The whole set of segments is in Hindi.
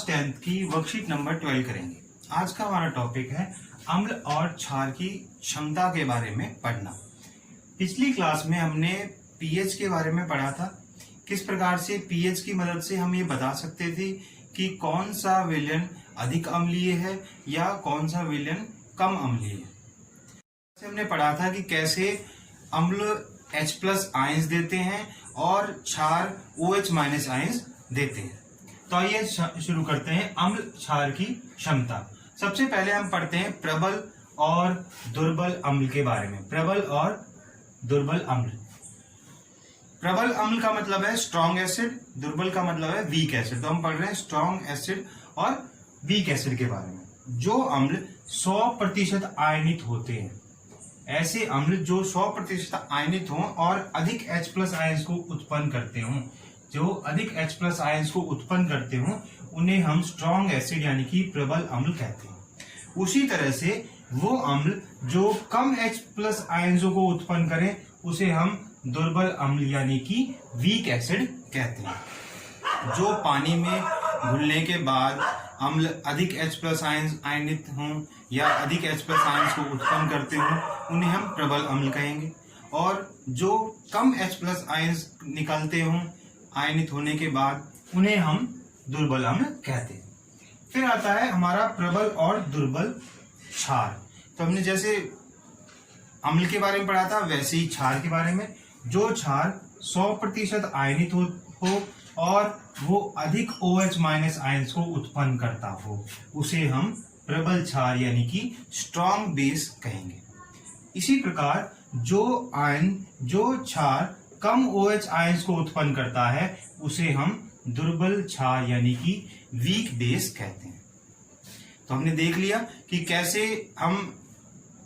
क्लास 10th की वर्कशीट नंबर 12 करेंगे। आज का हमारा टॉपिक है अम्ल और क्षार की क्षमता के बारे में पढ़ना। पिछली क्लास में हमने पीएच के बारे में पढ़ा था, किस प्रकार से पीएच की मदद से हम ये बता सकते थे कि कौन सा विलयन अधिक अम्लीय है या कौन सा विलयन कम अम्लीय है। हमने पढ़ा था कि कैसे अम्ल H+ आयंस देते हैं और क्षार OH- आयंस देते हैं। तो आइए शुरू करते हैं अम्ल क्षार की क्षमता। सबसे पहले हम पढ़ते हैं प्रबल और दुर्बल अम्ल के बारे में। प्रबल और दुर्बल अम्ल। प्रबल अम्ल का मतलब है स्ट्रॉन्ग एसिड, दुर्बल का मतलब है वीक एसिड। तो हम पढ़ रहे हैं स्ट्रॉन्ग एसिड और वीक एसिड के बारे में। जो अम्ल 100% आयनित होते हैं, ऐसे अम्ल जो 100% आयनित हों और अधिक H+ आयंस को उत्पन्न करते हों, जो अधिक H+ आयंस को उत्पन्न करते हों, उन्हें हम स्ट्रॉन्ग एसिड यानी कि प्रबल अम्ल कहते हैं। उसी तरह से वो अम्ल जो कम H+ आयंसों को उत्पन्न करें, उसे हम दुर्बल अम्ल यानी कि वीक एसिड कहते हैं। जो पानी में घुलने के बाद अम्ल अधिक H+ आयंस आयनित हों या अधिक H+ आयंस को उत्पन्न करते हों, उन्हें हम प्रबल अम्ल कहेंगे। और जो कम H+ आयंस निकलते हों आयनित होने के बाद, उन्हें हम दुर्बल अम्ल कहते हैं। फिर आता है हमारा प्रबल और दुर्बल क्षार। तो हमने जैसे अम्ल के बारे में पढ़ा था, वैसे ही क्षार के बारे में। जो क्षार 100% आयनित हो और वो अधिक OH- आयंस को उत्पन्न करता हो, उसे हम प्रबल क्षार यानी कि स्ट्रॉन्ग बेस कहेंगे। इसी प्रकार जो क्षार कम OH आयंस को उत्पन्न करता है, उसे हम दुर्बल क्षार यानी कि वीक बेस कहते हैं। तो हमने देख लिया कि कैसे हम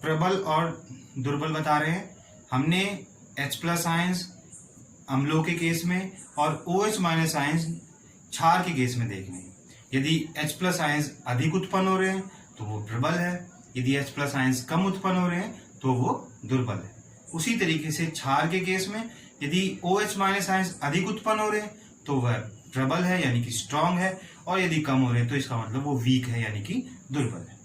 प्रबल और दुर्बल बता रहे हैं। हमने H+ आयंस अम्लों के केस में और OH- आयंस क्षार के केस में देखने हैं। यदि H+ आयंस अधिक उत्पन्न हो रहे हैं तो वो प्रबल है, यदि H+ आयंस कम उत्पन्न हो रहे हैं तो वो दुर्बल है। उसी तरीके से क्षार के केस में यदि OH- आयंस अधिक उत्पन्न हो रहे हैं तो वह प्रबल है यानी कि स्ट्रॉन्ग है, और यदि कम हो रहे हैं तो इसका मतलब वो वीक है यानी कि दुर्बल है।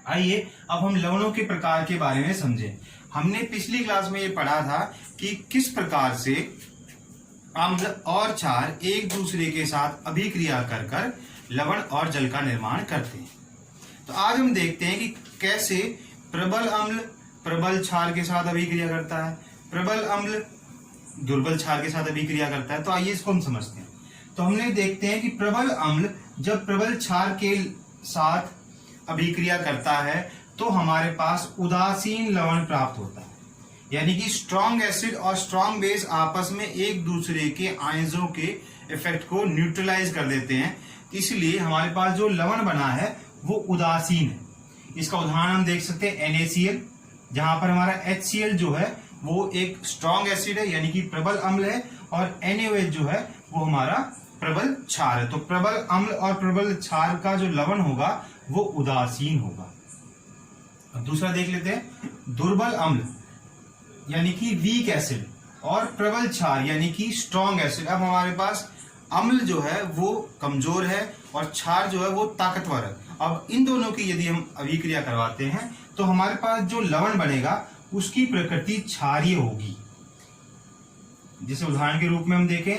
आइए अब हम लवणों के प्रकार के बारे में समझें। हमने पिछली क्लास में ये पढ़ा था कि किस प्रकार से अम्ल और क्षार एक दूसरे के साथ अभिक्रिया कर कर लवण और जल का निर्माण करते हैं। तो आज हम देखते हैं कि कैसे प्रबल अम्ल प्रबल क्षार के साथ अभिक्रिया करता है, प्रबल अम्ल दुर्बल क्षार के साथ अभिक्रिया करता है। तो आइए इसको हम समझते हैं। तो हमने देखते हैं कि प्रबल अम्ल जब प्रबल क्षार के साथ अभिक्रिया करता है तो हमारे पास उदासीन लवण प्राप्त होता है, यानी कि स्ट्रॉन्ग एसिड और स्ट्रॉन्ग बेस आपस में एक दूसरे के आयंसों के इफेक्ट को न्यूट्रलाइज कर देते हैं। इसलिए हमारे पास जो लवण बना है वो उदासीन है। इसका उदाहरण हम देख सकते हैं NaCl, जहां पर हमारा HCl जो है वो एक स्ट्रॉन्ग एसिड है यानी कि प्रबल अम्ल है, और NaOH जो है वो हमारा प्रबल क्षार है। तो प्रबल अम्ल और प्रबल क्षार का जो लवण होगा वो उदासीन होगा। अब दूसरा देख लेते हैं, दुर्बल अम्ल यानी कि वीक एसिड और प्रबल क्षार यानी कि स्ट्रॉन्ग एसिड। अब हमारे पास अम्ल जो है वो कमजोर है और क्षार जो है वो ताकतवर है। अब इन दोनों की यदि हम अभिक्रिया करवाते हैं तो हमारे पास जो लवण बनेगा उसकी प्रकृति क्षारीय होगी। जैसे उदाहरण के रूप में हम देखें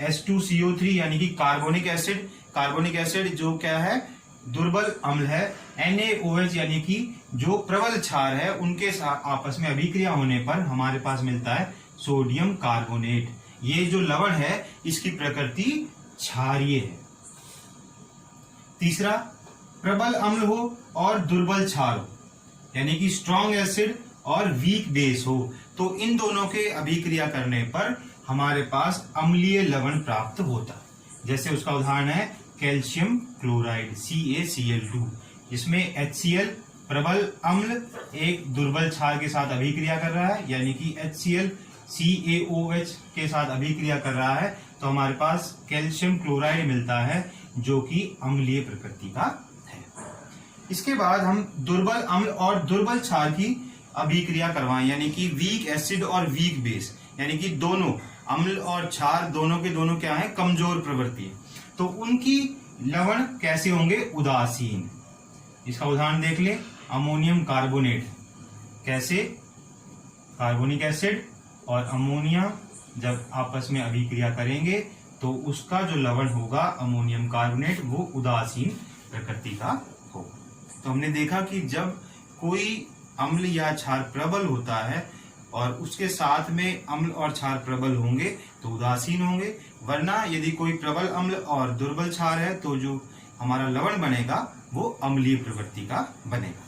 H2CO3 यानी कि कार्बोनिक एसिड। कार्बोनिक एसिड जो क्या है, दुर्बल अम्ल है। NaOH यानी कि जो प्रबल क्षार है, उनके आपस में अभिक्रिया होने पर हमारे पास मिलता है सोडियम कार्बोनेट। ये जो लवण है इसकी प्रकृति क्षारीय है। तीसरा, प्रबल अम्ल हो और दुर्बल क्षार हो, यानी कि स्ट्रॉन्ग एसिड और वीक बेस हो, तो इन दोनों के अभिक्रिया करने पर हमारे पास अम्लीय लवण प्राप्त होता है। जैसे उसका उदाहरण है कैल्शियम क्लोराइड CaCl2, जिसमें HCl प्रबल अम्ल एक दुर्बल क्षार के साथ अभिक्रिया कर रहा है, यानी कि HCl CaOH के साथ अभिक्रिया कर रहा है, तो हमारे पास कैल्शियम क्लोराइड मिलता है जो कि अम्लीय प्रकृति का है। इसके बाद हम दुर्बल अम्ल और दुर्बल क्षार की अभिक्रिया करवाएं, यानी कि वीक एसिड और वीक बेस, यानी कि दोनों अम्ल और क्षार दोनों के दोनों क्या है, कमजोर प्रवृत्ति है। तो उनकी लवण कैसे होंगे? उदासीन। इसका उदाहरण देख ले, अमोनियम कार्बोनेट कैसे? कार्बोनिक एसिड और अमोनिया जब आपस में अभिक्रिया करेंगे तो उसका जो लवण होगा अमोनियम कार्बोनेट वो उदासीन प्रकृति का होगा। तो हमने देखा कि जब कोई अम्ल या क्षार प्रबल होता है और उसके साथ में अम्ल और क्षार प्रबल होंगे तो उदासीन होंगे, वरना यदि कोई प्रबल अम्ल और दुर्बल क्षार है तो जो हमारा लवण बनेगा वो अम्लीय प्रवृत्ति का बनेगा।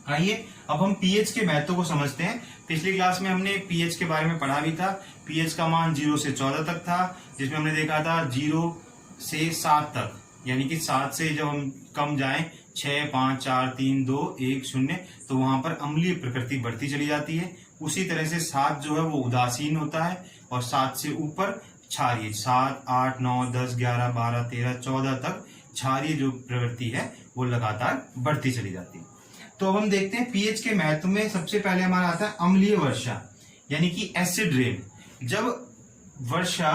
आइए अब हम पीएच के महत्व को समझते हैं। पिछली क्लास में हमने पीएच के बारे में पढ़ा भी था। पीएच का मान 0 से 14 तक था, जिसमें हमने देखा था 0 से 7 तक, यानी कि 7 से जब हम कम जाएं 6, 5, 4, 3, 2, 1, 0 तो वहां पर अम्लीय प्रकृति बढ़ती चली जाती है। उसी तरह से 7 जो है वो उदासीन होता है और 7 से ऊपर क्षारीय, 7, 8, 9, 10, 11, 12, 13, 14 तक क्षारीय जो प्रवृत्ति है वो लगातार बढ़ती चली जाती है। तो अब हम देखते हैं पीएच के महत्व में सबसे पहले हमारा आता है अम्लीय वर्षा, यानी कि एसिड रेन। जब वर्षा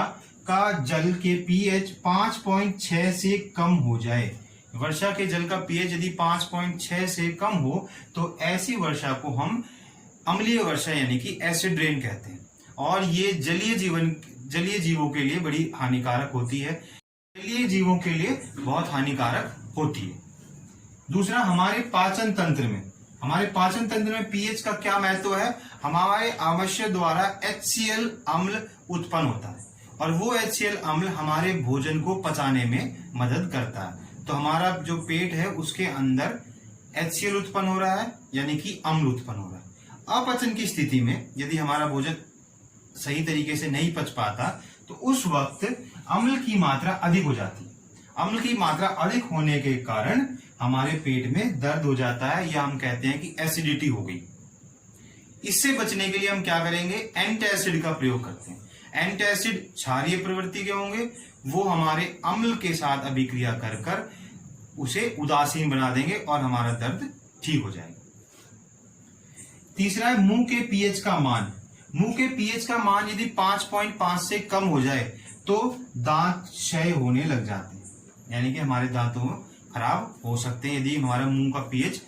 का जल के पीएच 5.6 से कम हो जाए, वर्षा के जल का पीएच यदि 5.6 से कम हो तो ऐसी वर्षा को हम अम्लीय वर्षा यानी कि एसिड रेन कहते हैं। और ये जलीय जीवों के लिए बड़ी हानिकारक होती है, जलीय जीवों के लिए बहुत हानिकारक होती है। दूसरा, हमारे पाचन तंत्र में पीएच का क्या महत्व है? हमारे आमाशय द्वारा HCl अम्ल उत्पन्न होता है और वो HCl अम्ल हमारे भोजन को पचाने में मदद करता है। तो हमारा जो पेट है उसके अंदर HCl उत्पन्न हो रहा है, यानी कि अम्ल उत्पन्न हो रहा है। अपचन की स्थिति में यदि हमारा भोजन सही तरीके से नहीं पच पाता तो उस वक्त अम्ल की मात्रा अधिक हो जाती है। अम्ल की मात्रा अधिक होने के कारण हमारे पेट में दर्द हो जाता है, या हम कहते हैं कि एसिडिटी हो गई। इससे बचने के लिए हम क्या करेंगे? एंटासिड का प्रयोग करते हैं। एंटासिड क्षारीय प्रवृत्ति के होंगे, वो हमारे अम्ल के साथ अभिक्रिया कर कर उसे उदासीन बना देंगे और हमारा दर्द ठीक हो जाएगा। तीसरा है मुंह के पीएच का मान। मुंह के पीएच का मान यदि 5.5 से कम हो जाए तो दांत क्षय होने लग जाते हैं, यानी कि हमारे दांतों खराब हो सकते हैं यदि हमारा मुंह का पीएच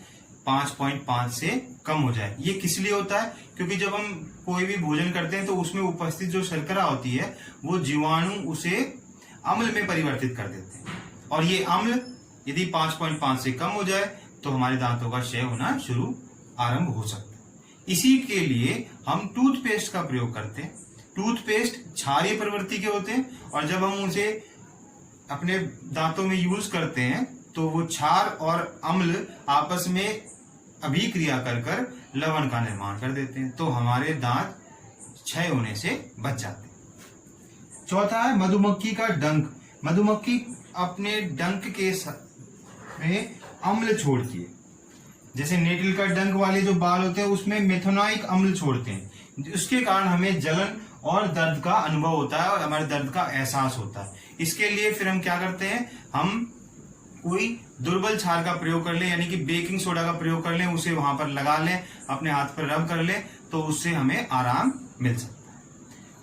5.5 से कम हो जाए। ये किस लिए होता है? क्योंकि जब हम कोई भी भोजन करते हैं तो उसमें उपस्थित जो शर्करा होती है वो जीवाणु उसे अम्ल में परिवर्तित कर देते हैं, और ये अम्ल यदि 5.5 से कम हो जाए तो हमारे दांतों का क्षय होना आरंभ हो सकता है। इसी के लिए हम टूथपेस्ट का प्रयोग करते हैं। टूथपेस्ट क्षारीय प्रवृत्ति के होते हैं और जब हम उसे अपने दांतों में यूज करते हैं तो वो क्षार और अम्ल आपस में अभिक्रिया कर कर लवण का निर्माण कर देते हैं, तो हमारे दांत क्षय होने से बच जाते हैं। चौथा है मधुमक्खी का डंक। मधुमक्खी अपने डंक के में अम्ल छोड़ती है, जैसे नेटिल का डंक वाले जो बाल होते हैं उसमें मेथोनाइक अम्ल छोड़ते हैं, उसके कारण हमें जलन और दर्द का अनुभव होता है और हमारे दर्द का एहसास होता है। इसके लिए फिर हम क्या करते हैं? हम कोई दुर्बल क्षार का प्रयोग कर लें, यानी कि बेकिंग सोडा का प्रयोग कर लें, उसे वहां पर लगा लें, अपने हाथ पर रब कर लें, तो उससे हमें आराम मिल सकता है।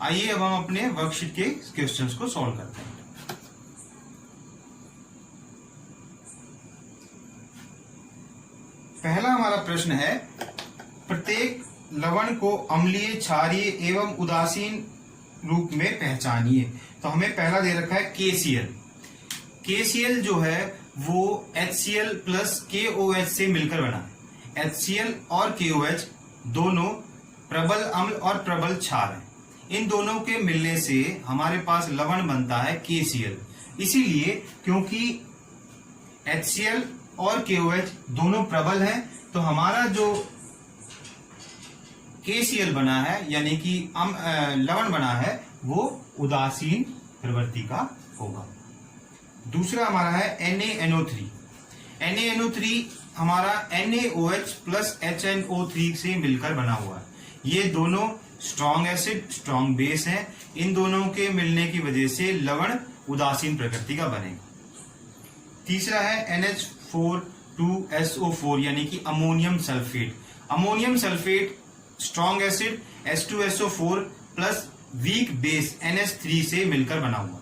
आइए अब हम अपने वर्कशीट के क्वेश्चंस को सॉल्व करते हैं। पहला हमारा प्रश्न है, प्रत्येक लवण को अम्लीय, क्षारीय एवं उदासीन रूप में पहचानिए। तो हमें पहला दे रखा है KCl। KCl जो है वो HCl प्लस KOH से मिलकर बना है। HCl और KOH दोनों प्रबल अम्ल और प्रबल क्षार हैं। इन दोनों के मिलने से हमारे पास लवण बनता है KCl। इसीलिए क्योंकि HCl और KOH दोनों प्रबल हैं तो हमारा जो KCl बना है यानी कि लवण बना है वो उदासीन प्रवृत्ति का होगा। दूसरा हमारा है NaNO3। NaNO3 हमारा NaOH प्लस HNO3 से मिलकर बना हुआ है। ये दोनों स्ट्रॉन्ग एसिड, स्ट्रॉन्ग बेस हैं। इन दोनों के मिलने की वजह से लवण उदासीन प्रकृति का बनेगा। तीसरा है NH4 यानी कि ammonium sulphate. Ammonium sulphate strong acid H2SO4 plus weak base NH3 से मिलकर बना हुआ।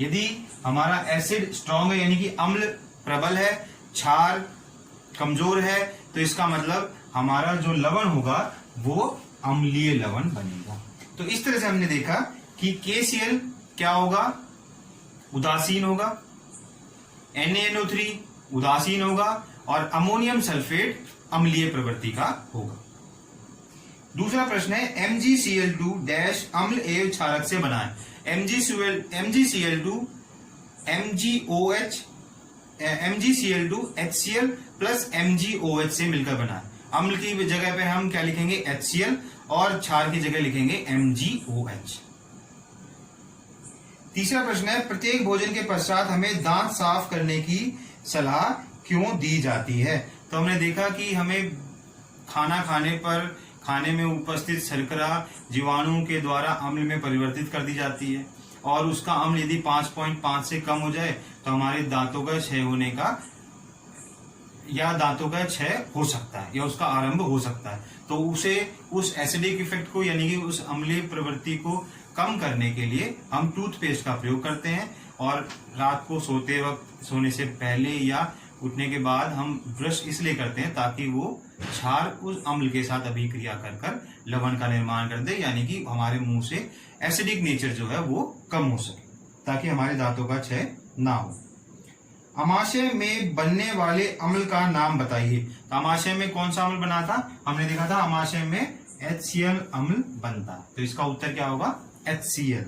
यदि हमारा एसिड स्ट्रांग है यानी कि अम्ल प्रबल है, क्षार कमजोर है, तो इसका मतलब हमारा जो लवण होगा वो अम्लीय लवण बनेगा। तो इस तरह से हमने देखा कि KCl क्या होगा, उदासीन होगा, NaNO3 उदासीन होगा और अमोनियम सल्फेट अम्लीय प्रवृत्ति का होगा। दूसरा प्रश्न है MgCl2 डैश अम्ल एवं क्षारक से बना है। MgCl2 MgCl2 HCl plus MgOH से मिलकर बना है। अम्ल की जगह पे हम क्या लिखेंगे, HCl, और क्षार की जगह लिखेंगे MgOH। तीसरा प्रश्न है प्रत्येक भोजन के पश्चात हमें दांत साफ करने की सलाह क्यों दी जाती है। तो हमने देखा कि हमें खाना खाने पर खाने में उपस्थित शर्करा जीवाणुओं के द्वारा अम्ल में परिवर्तित कर दी जाती है और उसका अम्ल यदि 5.5 से कम हो जाए तो हमारे दांतों का क्षय होने का या दांतों का क्षय हो सकता है या उसका आरंभ हो सकता है। तो उसे उस एसिडिक इफेक्ट को यानी कि उस अम्लीय प्रवृत्ति को कम करने के लिए हम टूथपेस्ट का प्रयोग करते हैं और रात को सोते वक्त सोने से पहले या उठने के बाद हम ब्रश इसलिए करते हैं ताकि वो क्षार उस अम्ल के साथ अभिक्रिया कर लवण का निर्माण कर दे, यानी कि हमारे मुंह से एसिडिक नेचर जो है वो कम हो सके ताकि हमारे दांतों का क्षय ना हो। अमाशय में बनने वाले अम्ल का नाम बताइए। तो अमाशय में कौन सा अम्ल बना था, हमने देखा था अमाशय में HCl अम्ल बनता, तो इसका उत्तर क्या होगा, HCl।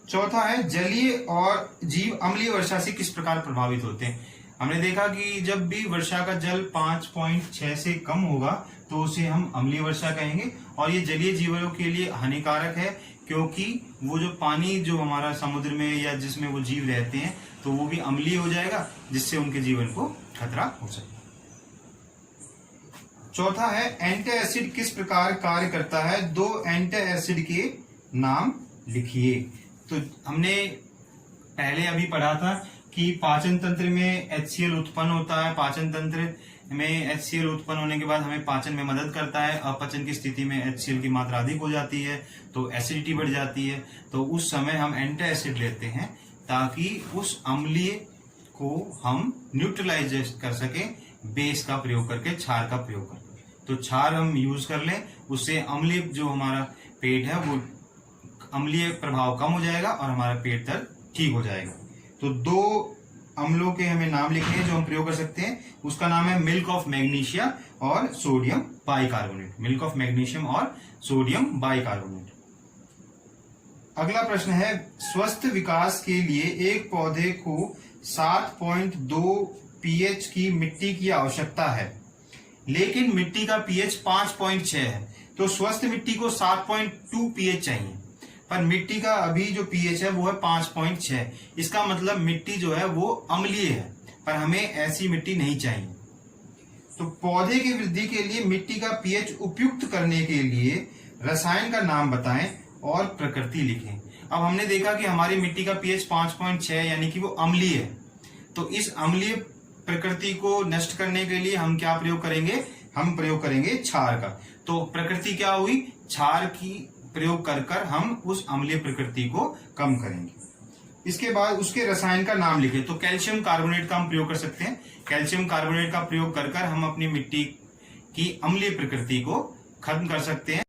चौथा है जलीय और जीव अम्लीय वर्षा से किस प्रकार प्रभावित होते हैं। हमने देखा कि जब भी वर्षा का जल 5.6 से कम होगा तो उसे हम अम्लीय वर्षा कहेंगे और ये जलीय जीवों के लिए हानिकारक है क्योंकि वो जो पानी जो हमारा समुद्र में या जिसमें वो जीव रहते हैं तो वो भी अम्लीय हो जाएगा जिससे उनके जीवन को खतरा हो सके। चौथा है एंटी एसिड किस प्रकार कार्य करता है, दो एंटी एसिड के नाम लिखिए। तो हमने पहले अभी पढ़ा था कि पाचन तंत्र में HCl उत्पन्न होता है, पाचन तंत्र में HCl उत्पन्न होने के बाद हमें पाचन में मदद करता है। अपचन की स्थिति में HCl की मात्रा अधिक हो जाती है तो एसिडिटी बढ़ जाती है, तो उस समय हम एंटी एसिड लेते हैं ताकि उस अम्लीय को हम न्यूट्रलाइज कर सके बेस का प्रयोग करके, क्षार का प्रयोग करके। तो क्षार हम यूज कर लें, उससे अम्लीय जो हमारा पेट है वो अम्लीय प्रभाव कम हो जाएगा और हमारा पेट दर्द ठीक हो जाएगा। तो दो अम्लों के हमें नाम लिखने हैं जो हम प्रयोग कर सकते हैं, उसका नाम है मिल्क ऑफ मैग्नीशिया और sodium bicarbonate. Milk of magnesium और सोडियम बाइकार्बोनेट। अगला प्रश्न है स्वस्थ विकास के लिए एक पौधे को 7.2 pH की मिट्टी की आवश्यकता है लेकिन मिट्टी का pH 5.6 है, तो स्वस्थ मिट्टी को 7.2 pH चाहिए पर मिट्टी का अभी जो pH है वो है 5.6। इसका मतलब मिट्टी जो है वो अम्लीय है पर हमें ऐसी मिट्टी नहीं चाहिए। तो पौधे की वृद्धि के लिए मिट्टी का pH उपयुक्त करने के लिए रसायन का नाम बताएं और प्रकृति लिखें। अब हमने देखा कि हमारी मिट्टी का pH 5.6 यानी कि वो अम्लीय है, तो इस अम्लीय प्रकृति को नष्ट करने के लिए हम क्या प्रयोग करेंगे, हम प्रयोग करेंगे क्षार का। तो प्रकृति क्या हुई, क्षार की प्रयोग कर हम उस अम्लीय प्रकृति को कम करेंगे। इसके बाद उसके रसायन का नाम लिखें। तो कैल्शियम कार्बोनेट का हम प्रयोग कर सकते हैं। कैल्शियम कार्बोनेट का प्रयोग कर हम अपनी मिट्टी की अम्लीय प्रकृति को खत्म कर सकते हैं।